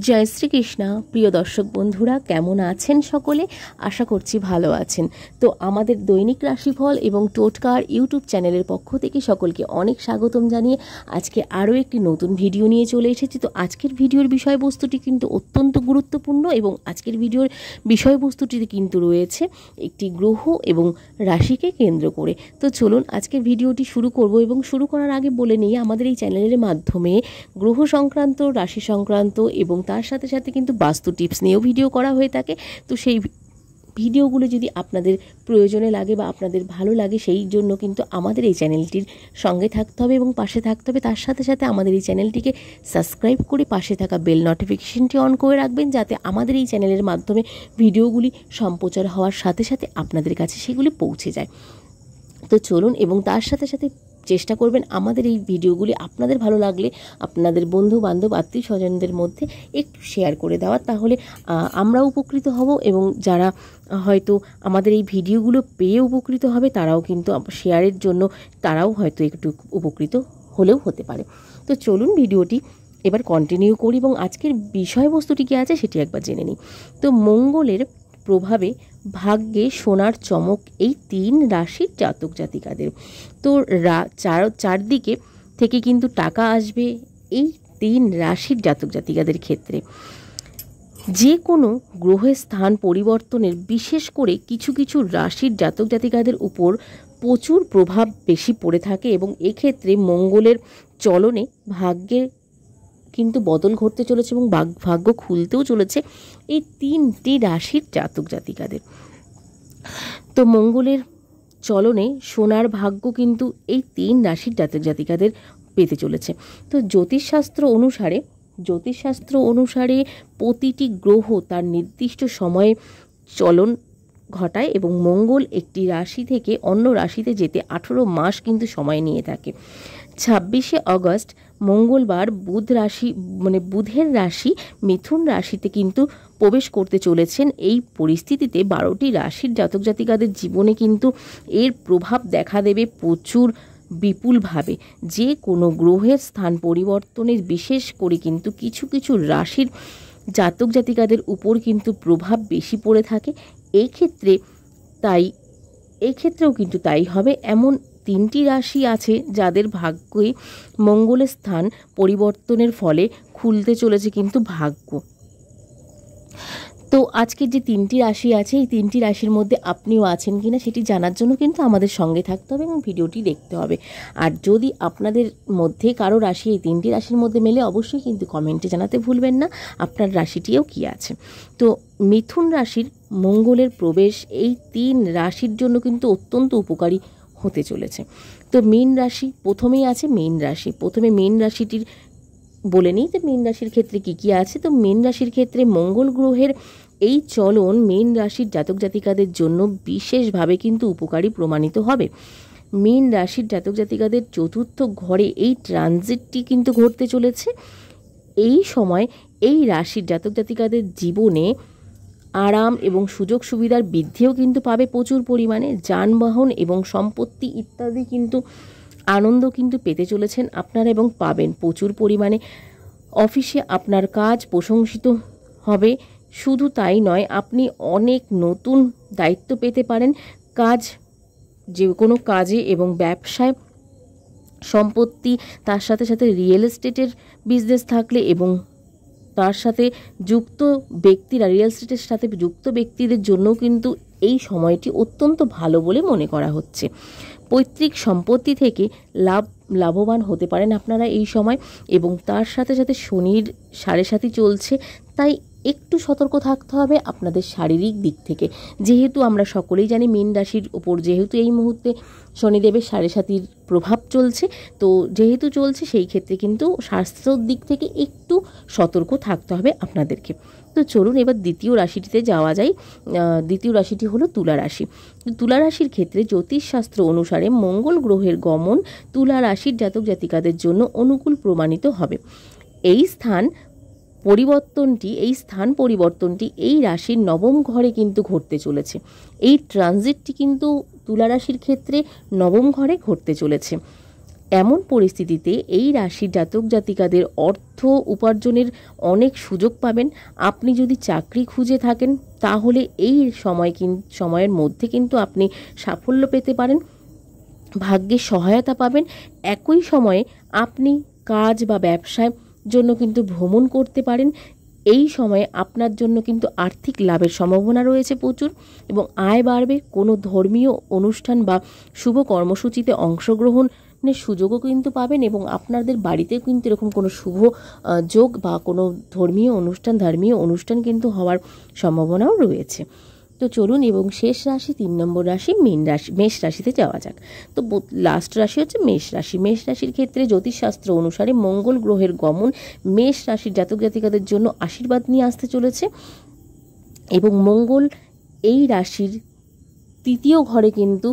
জয় শ্রীকৃষ্ণ। প্রিয় দর্শক বন্ধুরা, কেমন আছেন সকলে? আশা করছি ভালো আছেন। তো আমাদের দৈনিক রাশিফল এবং টোটকার ইউটিউব চ্যানেলের পক্ষ থেকে সকলকে অনেক স্বাগতম জানিয়ে আজকে আরও একটি নতুন ভিডিও নিয়ে চলে এসেছি। তো আজকের ভিডিওর বিষয়বস্তুটি কিন্তু অত্যন্ত গুরুত্বপূর্ণ এবং আজকের ভিডিওর বিষয়বস্তুটিতে কিন্তু রয়েছে একটি গ্রহ এবং রাশিকে কেন্দ্র করে। তো চলুন আজকের ভিডিওটি শুরু করব এবং শুরু করার আগে বলে নিই, আমাদের এই চ্যানেলের মাধ্যমে গ্রহ সংক্রান্ত, রাশি সংক্রান্ত এবং তার সাথে সাথে কিন্তু বাস্তু টিপস নিয়েও ভিডিও করা হয়ে থাকে। তো সেই ভিডিওগুলো যদি আপনাদের প্রয়োজনে লাগে বা আপনাদের ভালো লাগে, সেই জন্য কিন্তু আমাদের এই চ্যানেলটির সঙ্গে থাকতে হবে এবং পাশে থাকতে হবে। তার সাথে সাথে আমাদের এই চ্যানেলটিকে সাবস্ক্রাইব করে পাশে থাকা বেল নোটিফিকেশনটি অন করে রাখবেন, যাতে আমাদের এই চ্যানেলের মাধ্যমে ভিডিওগুলি সম্প্রচার হওয়ার সাথে সাথে আপনাদের কাছে সেগুলি পৌঁছে যায়। তো চলুন, এবং তার সাথে সাথে চেষ্টা করবেন আমাদের এই ভিডিওগুলি আপনাদের ভালো লাগলে আপনাদের বন্ধু বান্ধব, আত্মীয় স্বজনদের মধ্যে একটু শেয়ার করে দেওয়া, তাহলে আমরাও উপকৃত হব এবং যারা হয়তো আমাদের এই ভিডিওগুলো পেয়ে উপকৃত হবে তারাও কিন্তু শেয়ারের জন্য তারাও হয়তো একটু উপকৃত হলেও হতে পারে। তো চলুন ভিডিওটি এবার কন্টিনিউ করি এবং আজকের বিষয়বস্তুটি কী আছে সেটি একবার জেনে নিই। তো মঙ্গলের প্রভাবে ভাগ্যে সোনার চমক এই 3 রাশির জাতক জাতিকাদের। তো চারদিকে থেকে কিন্তু টাকা আসবে এই 3 রাশির জাতক জাতিকাদের ক্ষেত্রে। যে কোনো গ্রহের স্থান পরিবর্তনের, বিশেষ করে কিছু কিছু রাশির জাতক জাতিকাদের উপর প্রচুর প্রভাব বেশি পড়ে থাকে এবং এক্ষেত্রে মঙ্গলের চলনে ভাগ্যের কিন্তু বদল ঘটতে চলেছে এবং ভাগ্য খুলতেও চলেছে এই 3টি রাশির জাতক জাতিকাদের। তো মঙ্গলের চলনে সোনার ভাগ্য কিন্তু এই 3 রাশির জাতক জাতিকাদের পেতে চলেছে। তো জ্যোতিষশাস্ত্র অনুসারে প্রতিটি গ্রহ তার নির্দিষ্ট সময়ে চলন ঘটায় এবং মঙ্গল একটি রাশি থেকে অন্য রাশিতে যেতে 18 মাস কিন্তু সময় নিয়ে থাকে। 26শে অগস্ট মঙ্গলবার বুধের রাশি মিথুন রাশিতে কিন্তু প্রবেশ করতে চলেছেন। এই পরিস্থিতিতে 12টি রাশির জাতক জাতিকাদের জীবনে কিন্তু এর প্রভাব দেখা দেবে প্রচুর বিপুলভাবে। যে কোনো গ্রহের স্থান পরিবর্তনের, বিশেষ করে কিন্তু কিছু কিছু রাশির জাতক জাতিকাদের উপর কিন্তু প্রভাব বেশি পড়ে থাকে। এক্ষেত্রেও কিন্তু তাই হবে। এমন 3টি রাশি আছে যাদের ভাগ্যে মঙ্গলের স্থান পরিবর্তনের ফলে খুলতে চলেছে কিন্তু ভাগ্য। তো আজকের যে 3টি রাশি আছে, এই 3টি রাশির মধ্যে আপনিও আছেন কিনা সেটি জানার জন্য কিন্তু আমাদের সঙ্গে থাকতে হবে এবং ভিডিওটি দেখতে হবে। আর যদি আপনাদের মধ্যে কারো রাশি এই 3টি রাশির মধ্যে মেলে, অবশ্যই কিন্তু কমেন্টে জানাতে ভুলবেন না আপনার রাশিটিও কি আছে। তো মিথুন রাশির মঙ্গলের প্রবেশ এই 3 রাশির জন্য কিন্তু অত্যন্ত উপকারী হতে চলেছে। তো মীন রাশি প্রথমেই আছে। প্রথমে মীন রাশিটির বলে নিই যে মীন রাশির ক্ষেত্রে কি কি আছে। তো মীন রাশির ক্ষেত্রে মঙ্গল গ্রহের এই চলন মীন রাশির জাতক জাতিকাদের জন্য বিশেষভাবে কিন্তু উপকারী প্রমাণিত হবে। মীন রাশির জাতক জাতিকাদের 4র্থ ঘরে এই ট্রানজিটটি কিন্তু ঘটতে চলেছে। এই সময় এই রাশির জাতক জাতিকাদের জীবনে আরাম এবং সুযোগ সুবিধার বৃদ্ধিও কিন্তু পাবে প্রচুর পরিমাণে। যানবাহন এবং সম্পত্তি ইত্যাদি কিন্তু আনন্দ কিন্তু পেতে চলেছেন আপনারা এবং পাবেন প্রচুর পরিমাণে। অফিসে আপনার কাজ প্রশংসিত হবে। শুধু তাই নয়, আপনি অনেক নতুন দায়িত্ব পেতে পারেন। যে কোনো কাজে এবং ব্যবসায়, সম্পত্তি, তার সাথে সাথে রিয়েল এস্টেটের বিজনেস থাকলে এবং তার সাথে যুক্ত ব্যক্তিরা, রিয়েল এস্টেটের সাথে যুক্ত ব্যক্তিদের জন্য কিন্তু এই সময়টি অত্যন্ত ভালো বলে মনে করা হচ্ছে। পৈতৃক সম্পত্তি থেকে লাভবান হতে পারেন আপনারা এই সময়, এবং তার সাথে সাথে শনির 7.5 চলছে, তাই একটু সতর্ক থাকতে হবে আপনাদের শারীরিক দিক থেকে। যেহেতু আমরা সকলেই জানি মীন রাশির ওপর যেহেতু এই মুহূর্তে শনিদেবের 7.5 প্রভাব চলছে, তো যেহেতু চলছে সেই ক্ষেত্রে কিন্তু স্বাস্থ্যর দিক থেকে একটু সতর্ক থাকতে হবে আপনাদেরকে। তো চলুন এবার দ্বিতীয় রাশিটিতে যাওয়া যায়। দ্বিতীয় রাশিটি হলো তুলা রাশি। তুলা রাশির ক্ষেত্রে জ্যোতিষশাস্ত্র অনুসারে মঙ্গল গ্রহের গমন তুলা রাশির জাতক জাতিকাদের জন্য অনুকূল প্রমাণিত হবে। এই স্থান পরিবর্তনটি এই রাশির 9ম ঘরে কিন্তু ঘটতে চলেছে। এই ট্রানজিটটি কিন্তু তুলা রাশির ক্ষেত্রে 9ম ঘরে ঘটতে চলেছে। এমন পরিস্থিতিতে এই রাশির জাতক জাতিকাদের অর্থ উপার্জনের অনেক সুযোগ পাবেন। আপনি যদি চাকরি খুঁজে থাকেন তাহলে এই সময়ের মধ্যে কিন্তু আপনি সাফল্য পেতে পারেন, ভাগ্যের সহায়তা পাবেন। একই সময়ে আপনি কাজ বা ব্যবসার জন্য কিন্তু ভ্রমণ করতে পারেন। এই সময়ে আপনার জন্য কিন্তু আর্থিক লাভের সম্ভাবনা রয়েছে প্রচুর, এবং আয় বাড়বে। কোনো ধর্মীয় অনুষ্ঠান বা শুভ কর্মসূচিতে অংশগ্রহণের সুযোগও কিন্তু পাবেন, এবং আপনাদের বাড়িতেও কিন্তু এরকম কোনো শুভ যোগ বা কোনো ধর্মীয় অনুষ্ঠান কিন্তু হওয়ার সম্ভাবনাও রয়েছে। তো চলুন, এবং শেষ রাশি 3 নম্বর রাশি মেষ রাশিতে যাওয়া যাক। তো লাস্ট রাশি হচ্ছে মেষ রাশি। মেষ রাশির ক্ষেত্রে জ্যোতিষশাস্ত্র অনুসারে মঙ্গল গ্রহের গমন মেষ রাশির জাতক জাতিকাদের জন্য আশীর্বাদ নিয়ে আসতে চলেছে, এবং মঙ্গল এই রাশির 3য় ঘরে কিন্তু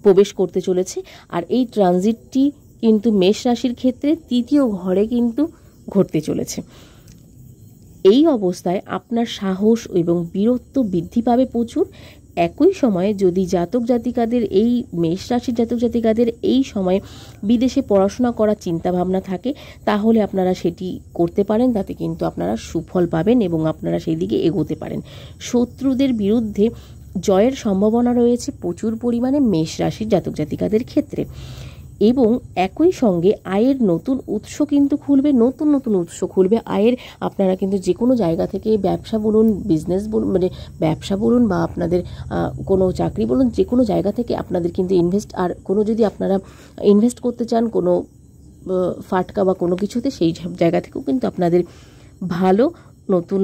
প্রবেশ করতে চলেছে। আর এই ট্রানজিটটি কিন্তু মেষ রাশির ক্ষেত্রে 3য় ঘরে কিন্তু ঘটতে চলেছে। এই অবস্থায় আপনার সাহস এবং বীরত্ব বৃদ্ধি পাবে প্রচুর। একই সময়ে যদি মেষ রাশির জাতক জাতিকাদের এই সময়ে বিদেশে পড়াশোনা করার চিন্তাভাবনা থাকে তাহলে আপনারা সেটি করতে পারেন, তাতে কিন্তু আপনারা সুফল পাবেন এবং আপনারা সেই দিকে এগোতে পারেন। শত্রুদের বিরুদ্ধে জয়ের সম্ভাবনা রয়েছে প্রচুর পরিমাণে মেষ রাশির জাতক জাতিকাদের ক্ষেত্রে, এবং একই সঙ্গে আয়ের নতুন উৎস কিন্তু খুলবে, নতুন উৎস খুলবে আয়ের। আপনারা কিন্তু যে কোনো জায়গা থেকে ব্যবসা বলুন, বিজনেস বলুন, মানে ব্যবসা বলুন বা আপনাদের কোনো চাকরি বলুন, যে কোনো জায়গা থেকে আপনাদের কিন্তু যদি আপনারা ইনভেস্ট করতে চান কোনো ফাটকা বা কোনো কিছুতে, সেই জায়গা থেকেও কিন্তু আপনাদের ভালো নতুন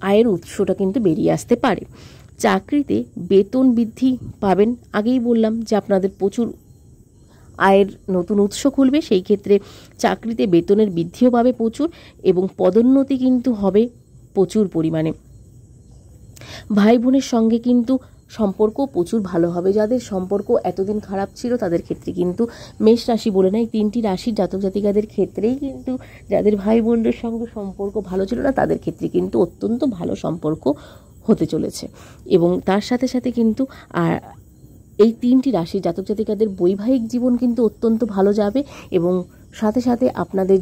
আয়ের উৎসটা কিন্তু বেরিয়ে আসতে পারে। চাকরিতে বেতন বৃদ্ধি পাবেন। আগেই বললাম যে আপনাদের প্রচুর আয়ের নতুন উৎস খুলবে, সেই ক্ষেত্রে চাকরিতে বেতনের বৃদ্ধিও পাবে প্রচুর, এবং পদোন্নতি কিন্তু হবে প্রচুর পরিমাণে। ভাই বোনের সঙ্গে কিন্তু সম্পর্ক প্রচুর ভালো হবে। যাদের সম্পর্ক এতদিন খারাপ ছিল তাদের ক্ষেত্রে কিন্তু মেষ রাশি বলে নয়, 3টি রাশির জাতক জাতিকাদের ক্ষেত্রেই কিন্তু যাদের ভাই বোনদের সঙ্গে সম্পর্ক ভালো ছিল না তাদের ক্ষেত্রে কিন্তু অত্যন্ত ভালো সম্পর্ক হতে চলেছে। এবং তার সাথে সাথে কিন্তু এই 3টি রাশির জাতক জাতিকাদের বৈবাহিক জীবন কিন্তু অত্যন্ত ভালো যাবে, এবং সাথে সাথে আপনাদের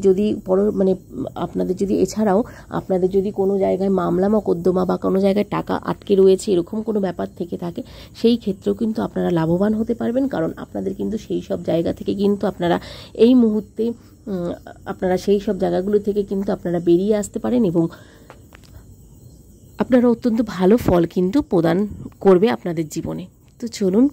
যদি এছাড়াও আপনাদের যদি কোনো জায়গায় মামলা মোকদ্দমা বা কোনো জায়গায় টাকা আটকে রয়েছে এরকম কোনো ব্যাপার থেকে থাকে, সেই ক্ষেত্রেও কিন্তু আপনারা লাভবান হতে পারবেন, কারণ আপনাদের কিন্তু সেই সব জায়গা থেকে কিন্তু আপনারা এই মুহূর্তে সেই সব জায়গাগুলো থেকে কিন্তু আপনারা বেরিয়ে আসতে পারেন, এবং আপনারা অত্যন্ত ভালো ফল কিন্তু প্রদান করবে আপনাদের জীবনে। তো চলুন,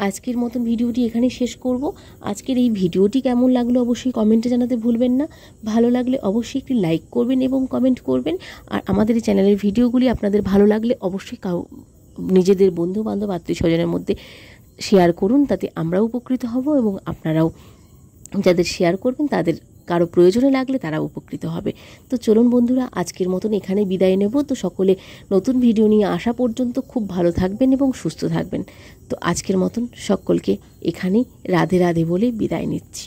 আজকের মতন ভিডিওটি এখানে শেষ করব। আজকের এই ভিডিওটি কেমন লাগলো অবশ্যই কমেন্টে জানাতে ভুলবেন না। ভালো লাগলে অবশ্যই একটি লাইক করবেন এবং কমেন্ট করবেন। আর আমাদের এই চ্যানেলের ভিডিওগুলি আপনাদের ভালো লাগলে অবশ্যই নিজেদের বন্ধু বান্ধব আত্মীয় স্বজনের মধ্যে শেয়ার করুন, তাতে আমরাও উপকৃত হব, এবং আপনারাও যাদের শেয়ার করবেন তাদের কারো প্রয়োজনে লাগলে তারা উপকৃত হবে। তো চলুন বন্ধুরা, আজকের মতন এখানে বিদায় নেব। তো সকলে নতুন ভিডিও নিয়ে আসা পর্যন্ত খুব ভালো থাকবেন এবং সুস্থ থাকবেন। তো আজকের মতন সকলকে এখানেই রাধে রাধে বলে বিদায় নিচ্ছি।